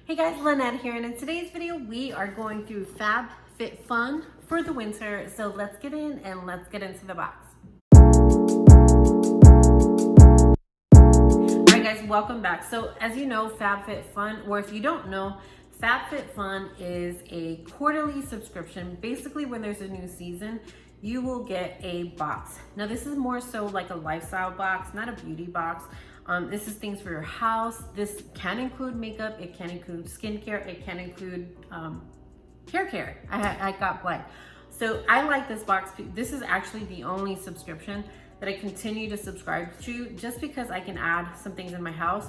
Hey guys, Lynette here, and in today's video we are going through FabFitFun for the winter. So let's get in and let's get into the box. Alright guys, welcome back. So as you know, FabFitFun, or if you don't know, FabFitFun is a quarterly subscription. Basically, when there's a new season, you will get a box. Now this is more so like a lifestyle box, not a beauty box. This is things for your house. This can include makeup, it can include skincare, it can include hair care. I got blank. So I like this box. This is actually the only subscription that I continue to subscribe to, just because I can add some things in my house,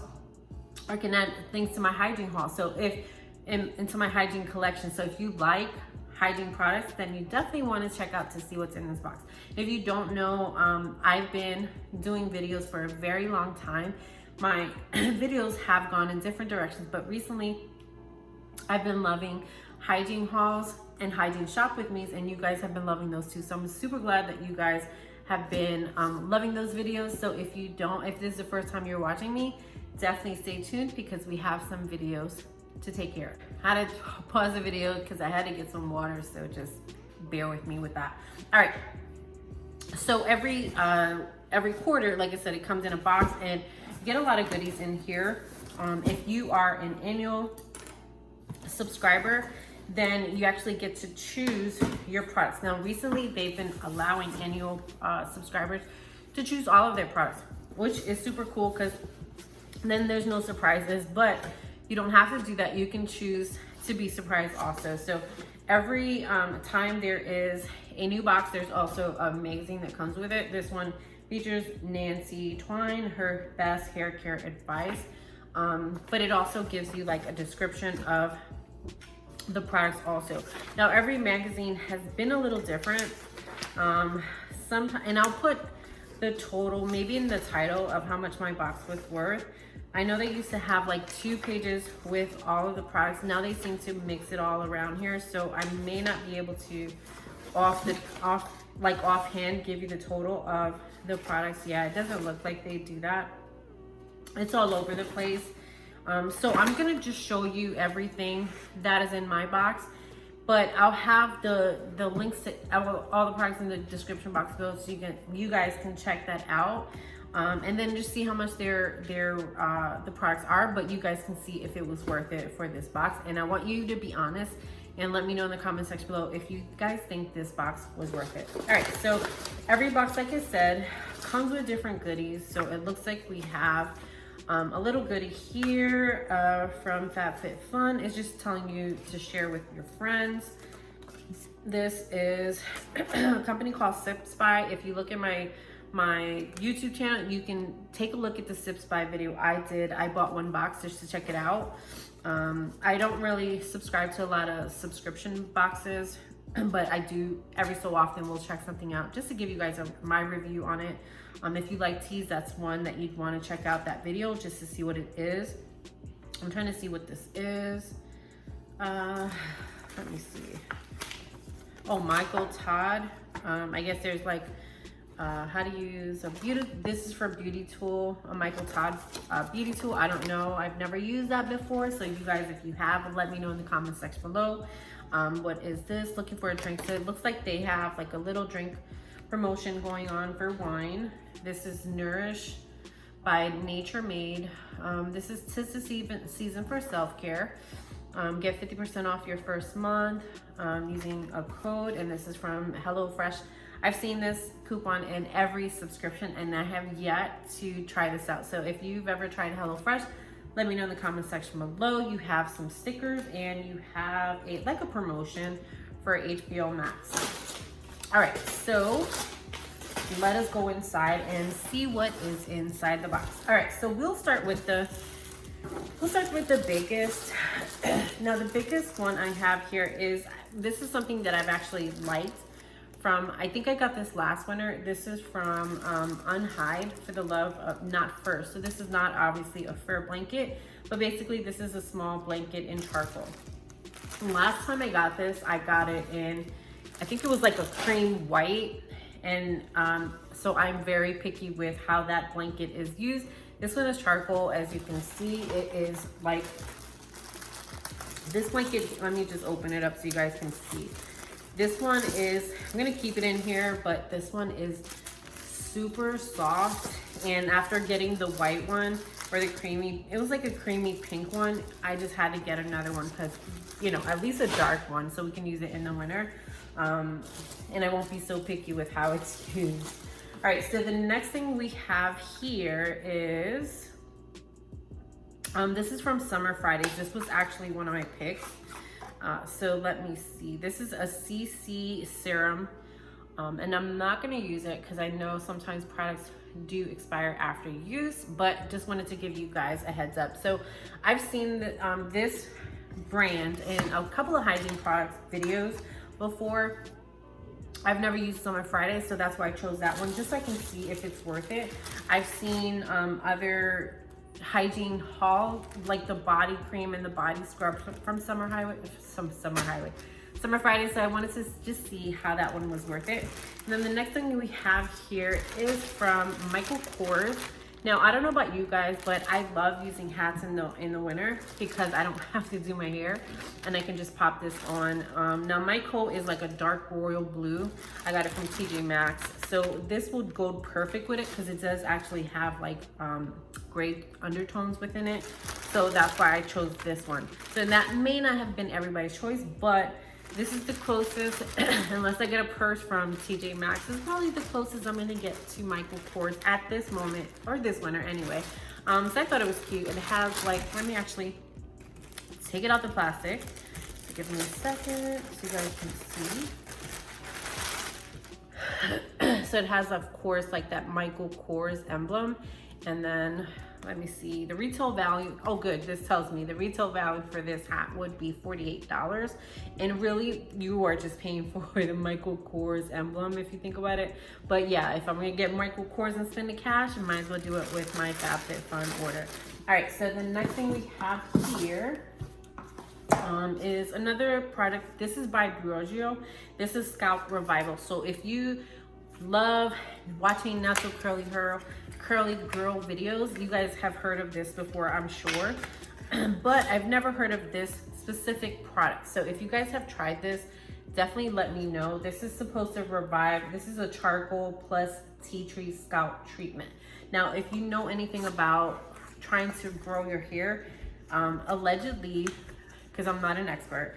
or I can add things to my hygiene haul. So if into my hygiene collection. So if you like hygiene products, then you definitely want to check out to see what's in this box. If you don't know, I've been doing videos for a very long time. My videos have gone in different directions, but recently I've been loving hygiene hauls and hygiene shop with me's, and you guys have been loving those too. So I'm super glad that you guys have been loving those videos. So if this is the first time you're watching me, definitely stay tuned, because we have some videos to take care of. I had to pause the video because I had to get some water, so just bear with me with that. All right, so every quarter, like I said, it comes in a box, and you get a lot of goodies in here. If you are an annual subscriber, then you actually get to choose your products. Now recently they've been allowing annual subscribers to choose all of their products, which is super cool, because then there's no surprises. But you don't have to do that. You can choose to be surprised also. So every time there is a new box, there's also a magazine that comes with it. This one features Nancy Twine, her best hair care advice. But it also gives you like a description of the products also. Now every magazine has been a little different. And I'll put the total maybe in the title of how much my box was worth. I know they used to have like 2 pages with all of the products. Now they seem to mix it all around here, so I may not be able to offhand give you the total of the products. Yeah, it doesn't look like they do that. It's all over the place. So I'm gonna just show you everything that is in my box, but I'll have the links to all the products in the description box below, so you guys can check that out. And then just see how much the products are, but you guys can see if it was worth it for this box. And I want you to be honest and let me know in the comment section below if you guys think this box was worth it. All right, so every box, like I said, comes with different goodies. So it looks like we have a little goodie here from FabFitFun. It's just telling you to share with your friends. This is a company called Sip Spy. If you look at my YouTube channel, you can take a look at the Sip Spy video I did. I bought 1 box just to check it out. I don't really subscribe to a lot of subscription boxes, but I do every so often will check something out just to give you guys my review on it. If you like teas, that's one that you'd want to check out that video just to see what it is. I'm trying to see what this is. Let me see. Oh, Michael Todd. I guess there's like how to use a beauty. This is for beauty tool, a Michael Todd beauty tool. I don't know, I've never used that before, so you guys, if you have, let me know in the comment section below. What is this? Looking for a drink. So it looks like they have like a little drink promotion going on for wine. This is Nourish by Nature Made. This is 'tis the season for self-care. Get 50% off your first month using a code, and this is from HelloFresh. I've seen this coupon in every subscription, and I have yet to try this out. So if you've ever tried HelloFresh, let me know in the comment section below. You have some stickers, and you have like a promotion for HBO Max. All right, so let us go inside and see what is inside the box. All right, so we'll start with the biggest. Now the biggest one I have here is, this is something that I've actually liked from, I think I got this last winter. This is from Unhide, for the love of not fur. So this is not obviously a fur blanket, but basically this is a small blanket in charcoal. And last time I got this, I got it in, I think it was like a cream white. And so I'm very picky with how that blanket is used. This one is charcoal. As you can see, it is like This blanket, let me just open it up so you guys can see. This one is, I'm gonna keep it in here, but this one is super soft. And after getting the white one, or the creamy, it was like a creamy pink one, I just had to get another one because, you know, at least a dark one so we can use it in the winter. And I won't be so picky with how it's used. All right, so the next thing we have here is, this is from Summer Fridays. This was actually one of my picks. So let me see. This is a CC serum. And I'm not gonna use it because I know sometimes products do expire after use, but just wanted to give you guys a heads up. So I've seen this brand in a couple of hygiene products videos before. I've never used Summer Fridays, so that's why I chose that one, just so I can see if it's worth it. I've seen other hygiene haul, like the body cream and the body scrub from Summer Fridays, so I wanted to just see how that one was worth it. And then the next thing we have here is from Michael Kors. Now, I don't know about you guys, but I love using hats in the winter because I don't have to do my hair and I can just pop this on. Now, my coat is like a dark royal blue. I got it from TJ Maxx. So this would go perfect with it because it does actually have like gray undertones within it. So that's why I chose this one. So that may not have been everybody's choice, but this is the closest, unless I get a purse from TJ Maxx, this is probably the closest I'm gonna get to Michael Kors at this moment, or this winter anyway. So I thought it was cute. It has like, let me actually take it out the plastic. Give me a second so you guys can see. So it has, of course, like that Michael Kors emblem. And then, let me see, the retail value, oh good, this tells me the retail value for this hat would be $48. And really, you are just paying for the Michael Kors emblem if you think about it. But yeah, if I'm gonna get Michael Kors and spend the cash, I might as well do it with my FabFitFun order. All right, so the next thing we have here is another product. This is by Briogeo. This is Scalp Revival. So if you love watching natural curly girl videos, you guys have heard of this before, I'm sure. But I've never heard of this specific product. So if you guys have tried this, definitely let me know. This is supposed to revive. This is a charcoal plus tea tree scalp treatment. Now, if you know anything about trying to grow your hair, allegedly, because I'm not an expert,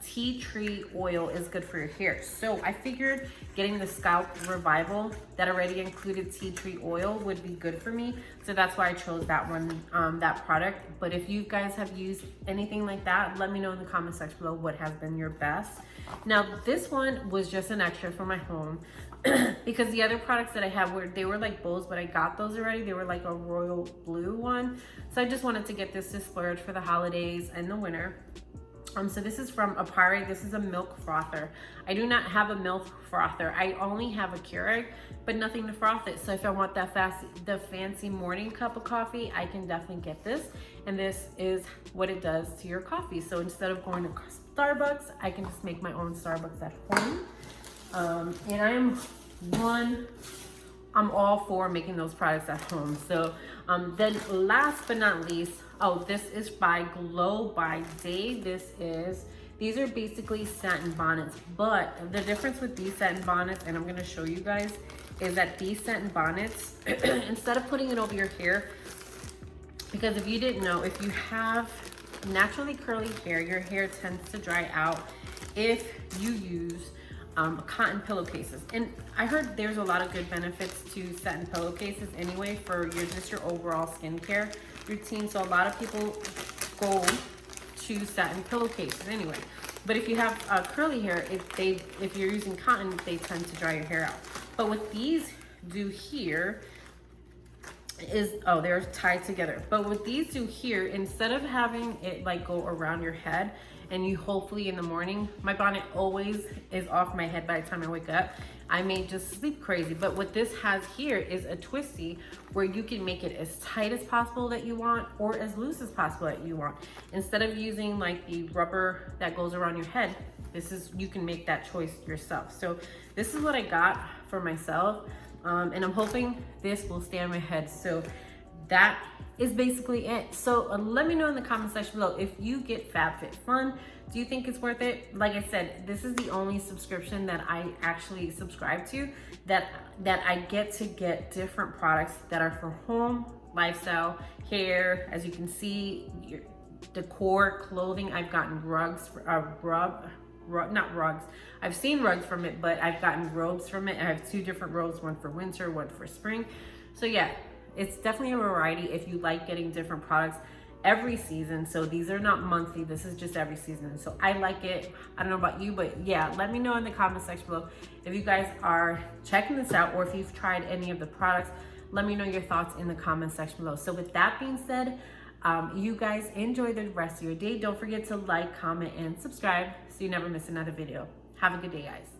tea tree oil is good for your hair. So I figured getting the Scalp Revival that already included tea tree oil would be good for me. So that's why I chose that one, that product. But if you guys have used anything like that, let me know in the comment section below what has been your best. Now, this one was just an extra for my home because the other products that I have they were like bows, but I got those already. They were like a royal blue one. So I just wanted to get this to splurge for the holidays and the winter. So this is from Apare. This is a milk frother. I do not have a milk frother. I only have a Keurig, but nothing to froth it. So if I want that the fancy morning cup of coffee, I can definitely get this. And this is what it does to your coffee. So instead of going to Starbucks, I can just make my own Starbucks at home. And I'm all for making those products at home. So then last but not least, oh, this is by Glow by Day. These are basically satin bonnets, but the difference with these satin bonnets, and I'm gonna show you guys, is that these satin bonnets, instead of putting it over your hair, because if you didn't know, if you have naturally curly hair, your hair tends to dry out if you use cotton pillowcases. And I heard there's a lot of good benefits to satin pillowcases anyway for just your overall skincare routine. So a lot of people go to satin pillowcases anyway. But if you have curly hair, if you're using cotton, they tend to dry your hair out. But what these do here is, oh, they're tied together. But what these do here, instead of having it like go around your head, and you hopefully in the morning, my bonnet always is off my head by the time I wake up. I may just sleep crazy. But what this has here is a twisty where you can make it as tight as possible that you want or as loose as possible that you want. Instead of using like the rubber that goes around your head, you can make that choice yourself. So this is what I got for myself. And I'm hoping this will stay on my head. So that is basically it. So let me know in the comment section below if you get FabFitFun. Do you think it's worth it? Like I said, this is the only subscription that I actually subscribe to that I get to get different products that are for home, lifestyle, hair, as you can see, your decor, clothing. I've gotten rugs, not rugs. I've seen rugs from it, but I've gotten robes from it. I have 2 different robes, one for winter, one for spring. So yeah, it's definitely a variety if you like getting different products every season. So these are not monthly, this is just every season. So I like it. I don't know about you, but yeah, let me know in the comment section below if you guys are checking this out or if you've tried any of the products. Let me know your thoughts in the comment section below. So with that being said, you guys enjoy the rest of your day. Don't forget to like, comment, and subscribe so you never miss another video. Have a good day, guys.